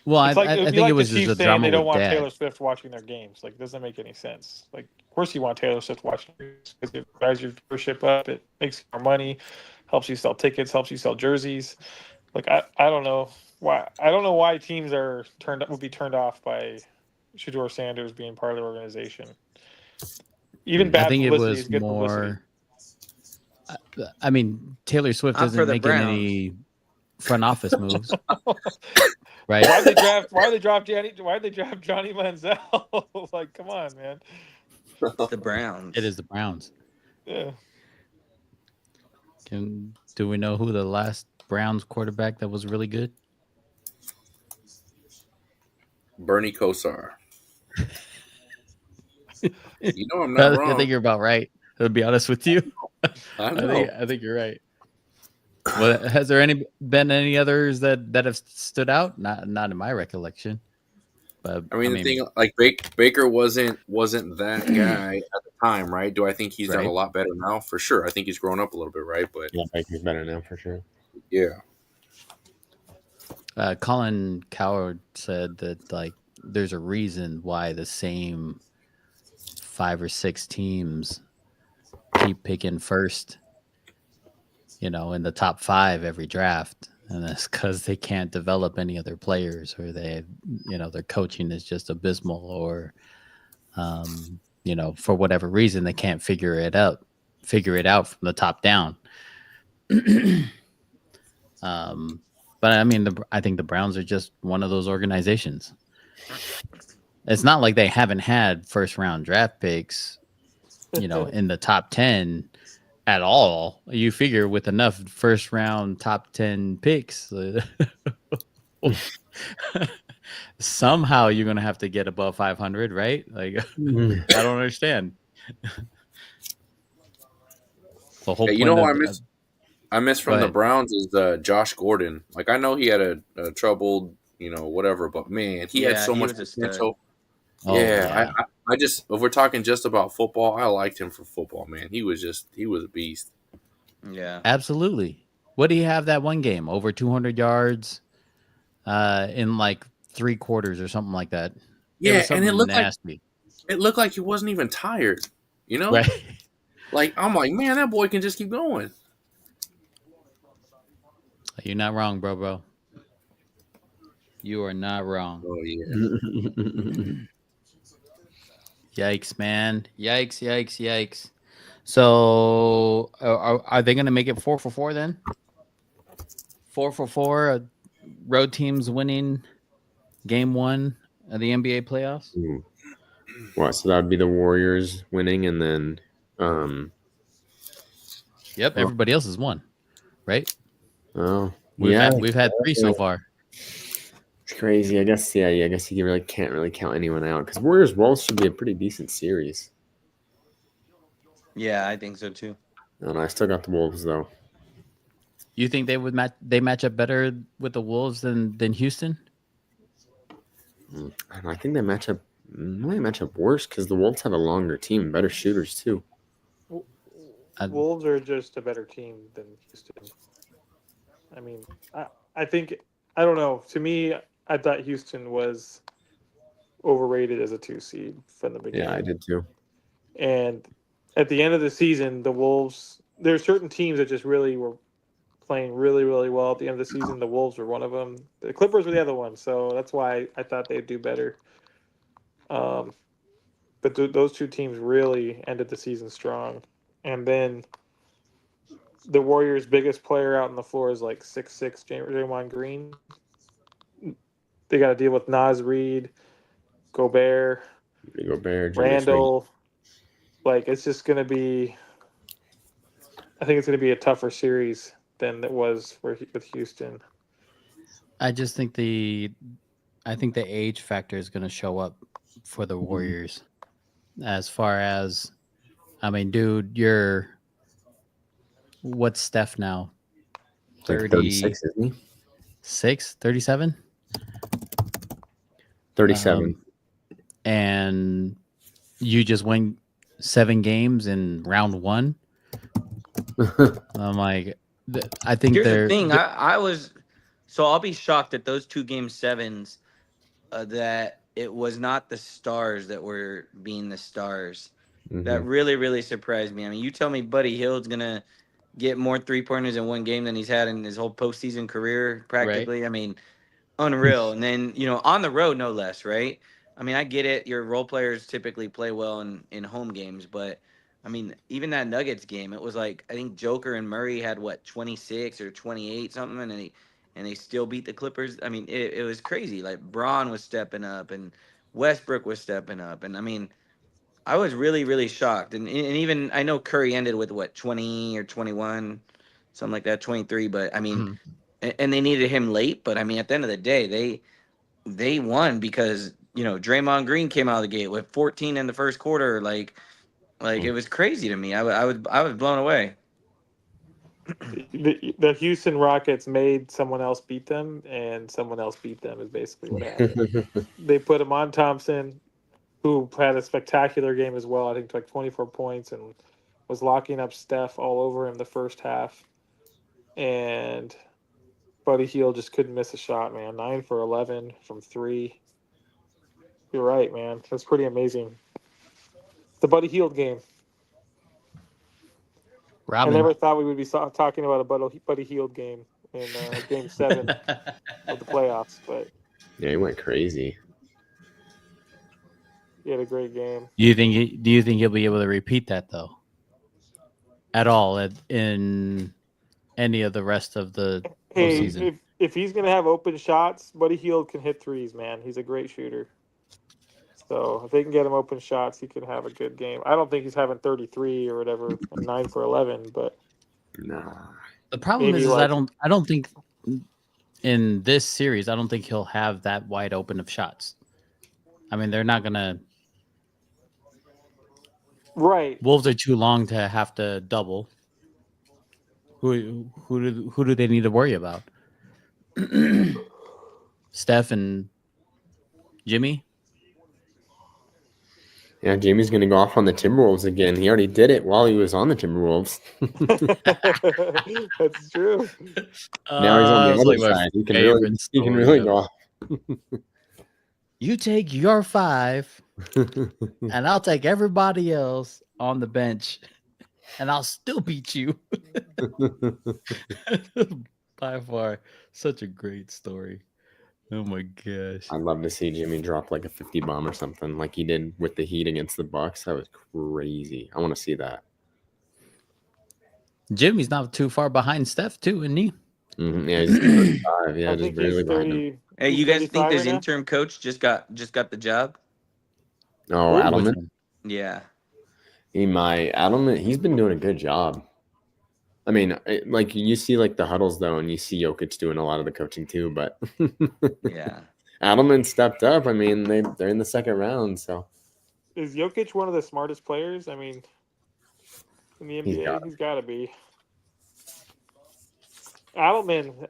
well, I think it was just a drama. They don't want Dad. Taylor Swift watching their games. Like, it doesn't make any sense. Like, of course you want Taylor Swift watching because it drives your viewership up. It makes more money, helps you sell tickets, helps you sell jerseys. Like, I don't know why. I don't know why teams would be turned off by Shedeur Sanders being part of the organization. Even bad publicity is good publicity. I mean, Taylor Swift isn't making any front office moves, right? Why'd they draft Johnny Manziel? Like, come on, man. The Browns. It is the Browns. Yeah. Do we know who the last Browns quarterback that was really good? Bernie Kosar. You know I'm not wrong. I think you're about right. To be honest with you, I think you're right. Well, has there been any others that have stood out? Not in my recollection. But I mean, the thing, like Baker wasn't that guy at the time, right? Do I think he's done a lot better now? For sure. I think he's grown up a little bit, right? But yeah, Baker's better now for sure. Yeah. Colin Coward said that like there's a reason why the same 5 or 6 teams keep picking first, in the top 5 every draft, and that's because they can't develop any other players, or their coaching is just abysmal, or for whatever reason they can't figure it out from the top down. But I mean, I think the Browns are just one of those organizations. It's not like they haven't had first round draft picks, in the top 10 at all. You figure with enough first round top 10 picks, somehow you're going to have to get above 500, right? Like, I don't understand. The whole point I miss from the Browns is Josh Gordon. Like, I know he had a troubled, whatever, but man, he had so much potential. if we're talking just about football, I liked him for football, man. He was a beast. Yeah, Absolutely. What do you have that one game? Over 200 yards in like 3 quarters or something like that. It Yeah, was and something nasty. it looked like he wasn't even tired. You know, Right. like I'm like, man, that boy can just keep going. You're not wrong, bro. You are not wrong. Oh yeah. Yikes, man. Yikes. So are they going to make it 4-4 then? 4-4, road teams winning game 1 of the NBA playoffs? What? So that would be the Warriors winning, and then, Yep, everybody else has won, right? oh, We've had 3 so far. It's crazy. I guess, yeah. I guess you really can't really count anyone out because Warriors Wolves should be a pretty decent series. yeah, I think so too. And I still got the Wolves though. You think they match up better with the Wolves than Houston? And I think they might match up worse because the Wolves have a longer team, better shooters too. Wolves are just a better team than Houston. I mean, I think, I don't know. To me, I thought Houston was overrated as a 2 seed from the beginning. Yeah, I did too. And at the end of the season, the Wolves, there are certain teams that just really were playing really, really well at the end of the season. The Wolves were one of them. The Clippers were the other one, so that's why I thought they'd do better. But those 2 teams really ended the season strong. And then the Warriors' biggest player out on the floor is like 6'6", Draymond Green. They got to deal with Naz Reid, Gobert, Randall. Like, it's just going to be, I think it's going to be a tougher series than it was with Houston. I just think the age factor is going to show up for the Warriors. As far as, I mean, dude, what's Steph now? 36, isn't he? 37? 37. And you just win 7 games in round 1. I'm like, I think here's the thing. I was, so I'll be shocked at those 2 game 7s that it was not the stars that were being the stars. That really, really surprised me. I mean, you tell me Buddy Hield's gonna get more 3-pointers in one game than he's had in his whole postseason career, practically. Right. I mean, unreal. And then, on the road, no less, right? I mean, I get it. Your role players typically play well in home games, but I mean, even that Nuggets game, it was like, I think Joker and Murray had 26 or 28 something, and they still beat the Clippers. I mean, it was crazy. Like, Braun was stepping up and Westbrook was stepping up. And I mean, I was really, really shocked. And even, I know Curry ended with 20 or 21, something like that, 23. But I mean, and they needed him late. But I mean, at the end of the day, they won because, Draymond Green came out of the gate with 14 in the first quarter. Like it was crazy to me. I was blown away. The Houston Rockets made someone else beat them, and someone else beat them is basically what happened. They put Amon Thompson, who had a spectacular game as well. I think like 24 points and was locking up Steph all over him the first half. And Buddy Hield just couldn't miss a shot, man. 9 for 11 from 3. You're right, man. That's pretty amazing. The Buddy Hield game. Robin. I never thought we would be talking about a Buddy Hield game in Game 7 of the playoffs, but yeah, he went crazy. He had a great game. Do you think he'll be able to repeat that though? At all in any of the rest of the postseason? If he's gonna have open shots, Buddy Hield can hit threes, man. He's a great shooter. So if they can get him open shots, he can have a good game. I don't think he's having 33 or whatever, 9 for 11, but nah. The problem is I don't think in this series, I don't think he'll have that wide open of shots. I mean, they're not gonna. Right. Wolves are too long to have to double. Who do they need to worry about? Steph and Jimmy. Yeah, Jamie's going to go off on the Timberwolves again. He already did it while he was on the Timberwolves. That's true. Now he's on the other like side. He can really go off. You take your 5, and I'll take everybody else on the bench, and I'll still beat you. By far, such a great story. Oh my gosh. I'd love to see Jimmy drop like a 50 bomb or something like he did with the Heat against the Bucks. That was crazy. I want to see that. Jimmy's not too far behind Steph, too, isn't he? Mm-hmm. Yeah, he's 35. Yeah, just really behind him. Hey, you guys think this interim coach just got the job? Oh, Adelman? Yeah. Adelman, he's been doing a good job. I mean, like you see like the huddles though, and you see Jokic doing a lot of the coaching too, but yeah. Adelman stepped up. I mean, they're in the second round, so. Is Jokic one of the smartest players? I mean, in the NBA, he's got to be. Adelman,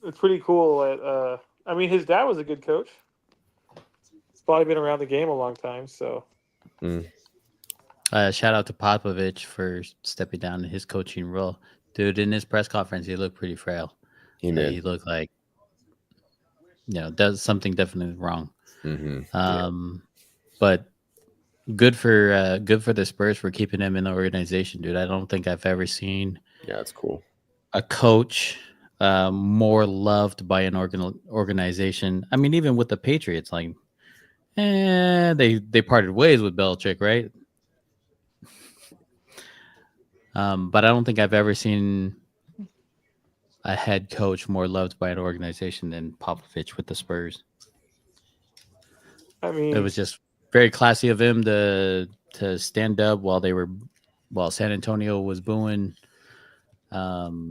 it's pretty cool. I mean, his dad was a good coach. He's probably been around the game a long time, so. Shout out to Popovich for stepping down in his coaching role. Dude, in his press conference, he looked pretty frail. He did. He looked like, does something definitely wrong. Mm-hmm. But good for the Spurs for keeping him in the organization, dude. I don't think I've ever seen. Yeah, that's cool. A coach more loved by an organization. I mean, even with the Patriots, like, they parted ways with Belichick, right? But I don't think I've ever seen a head coach more loved by an organization than Popovich with the Spurs. I mean, it was just very classy of him to stand up while San Antonio was booing Kawhi.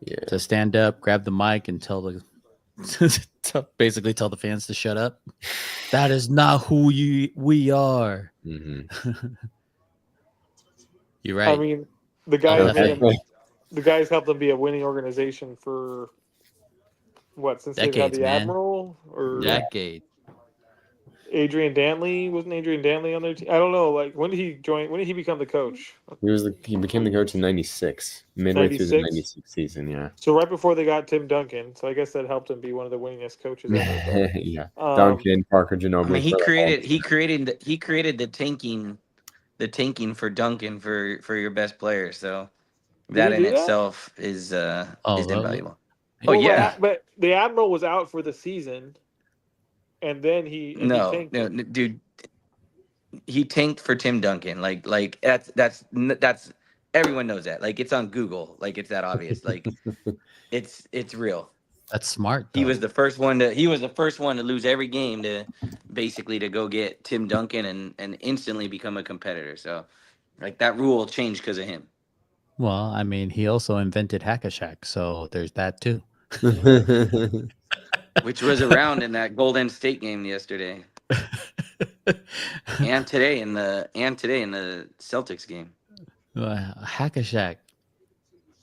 Yeah. To stand up, grab the mic, and basically tell the fans to shut up. That is not who we are. Mm-hmm. You're right. I mean, the guys helped them be a winning organization for what, since decades, they've had the man. Admiral or decade. Adrian Dantley, wasn't Adrian Dantley on their team? I don't know. Like, when did he join? When did he become the coach? He became the coach in '96, midway through the '96 season. Yeah. So right before they got Tim Duncan, so I guess that helped him be one of the winningest coaches ever. Yeah. Duncan, Parker, Ginobili. I mean, he created the tanking for Duncan for your best player. So that in itself is invaluable. Oh yeah, but the Admiral was out for the season. And then he dude, he tanked for Tim Duncan. Like that's everyone knows that. Like, it's on Google. Like, it's that obvious. Like, it's real. That's smart. Though. He was the first one to lose every game to go get Tim Duncan and instantly become a competitor. So, like, that rule changed because of him. Well, I mean, he also invented Hack-a-Shack, so there's that too. Which was around in that Golden State game yesterday, and today in the Celtics game. Hack-a-Shack.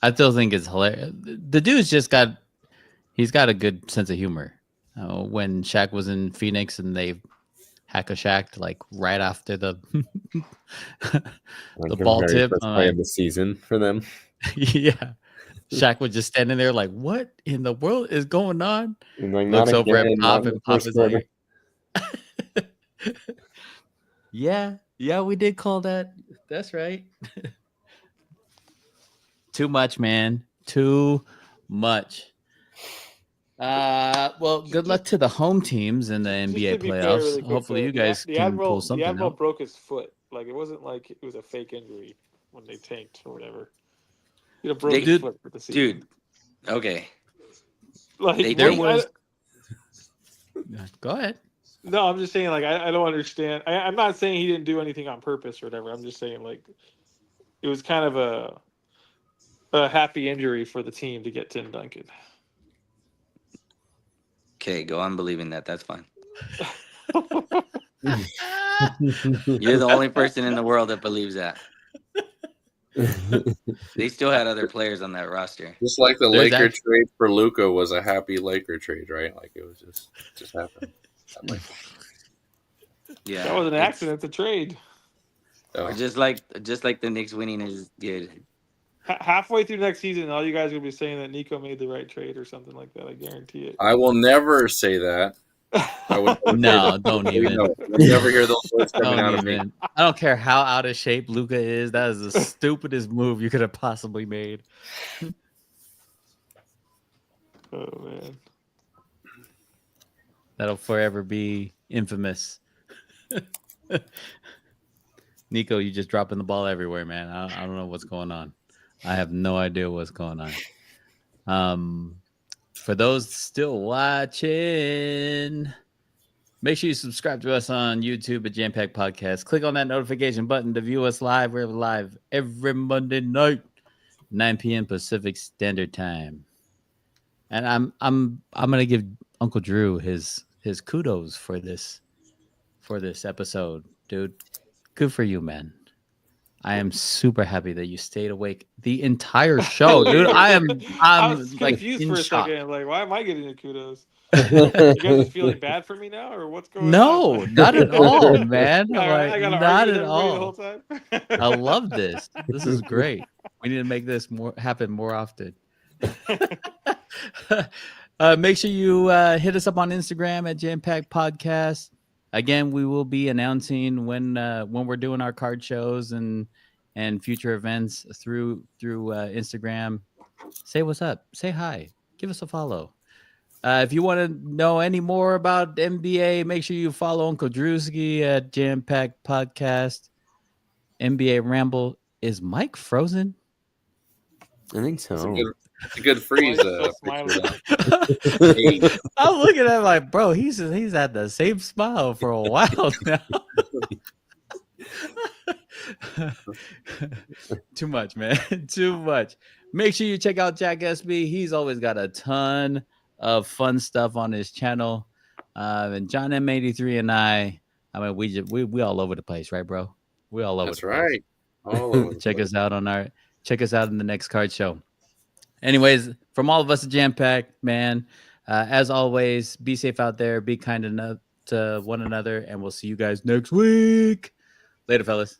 I still think it's hilarious. The dude's he's got a good sense of humor. When Shaq was in Phoenix and they Hack-a-Shacked like right after the ball tip play of the season for them. Yeah. Shaq was just standing there like, what in the world is going on? Like, looks over at Pop, and Pop is like, yeah, we did call that. That's right. Too much, man. Too much. Well, good luck to the home teams in the NBA playoffs. Really Hopefully you guys can pull something out. The Admiral broke his foot. Like, it wasn't like it was a fake injury when they tanked or whatever. Dude, okay. Like, there was. Go ahead. No, I'm just saying, like, I don't understand. I'm not saying he didn't do anything on purpose or whatever. I'm just saying, like, it was kind of a happy injury for the team to get Tim Duncan. Okay, go on believing that. That's fine. You're the only person in the world that believes that. They still had other players on that roster. Just like the Laker trade for Luka was a happy Laker trade, right? Like, it was just happened. Yeah, That was an it's- accident. It's a trade. Or just like the Knicks winning is good. Halfway through next season, all you guys are gonna be saying that Nico made the right trade or something like that. I guarantee it. I will never say that. I would never say No, that. don't You even. know, you'll never hear those words coming Don't out of me. even. I don't care how out of shape Luka is. That is the stupidest move you could have possibly made. Oh man. That'll forever be infamous. Nico, you just dropping the ball everywhere, man. I don't know what's going on. I have no idea what's going on. For those still watching, make sure you subscribe to us on YouTube at JAMM Packed Podcast. Click on that notification button to view us live. We're live every Monday night, 9 p.m. Pacific Standard Time. And I'm gonna give Uncle Drew his kudos for this episode, dude. Good for you, man. I am super happy that you stayed awake the entire show, dude. I I'm was like confused in for a shock. second. Like, why am I getting the kudos? You guys are feeling bad for me now, or what's going on? No, not at all, man. I Like, gotta not argue with at everybody the all. whole time. I love this. This is great. We need to make this happen more often. Make sure you hit us up on Instagram at JAMM Packed Podcast. Again, we will be announcing when we're doing our card shows and future events through Instagram. Say what's up. Say hi. Give us a follow. If you want to know any more about NBA, make sure you follow Uncle Drewski at JAMM Packed Podcast. NBA Ramble. Is Mike frozen? I think so. It's a good freeze. Mike's so smiling. I'm looking at him like, bro, he's had the same smile for a while now. Too much, man. Too much. Make sure you check out Jack SB. He's always got a ton of fun stuff on his channel. And John M83 and I mean, we all over the place, right, bro? We all over That's the place. right. All over the Check place. us out in the next card show. Anyways, from all of us at JAMM Packed, man, as always, be safe out there, be kind enough to one another, and we'll see you guys next week. Later, fellas.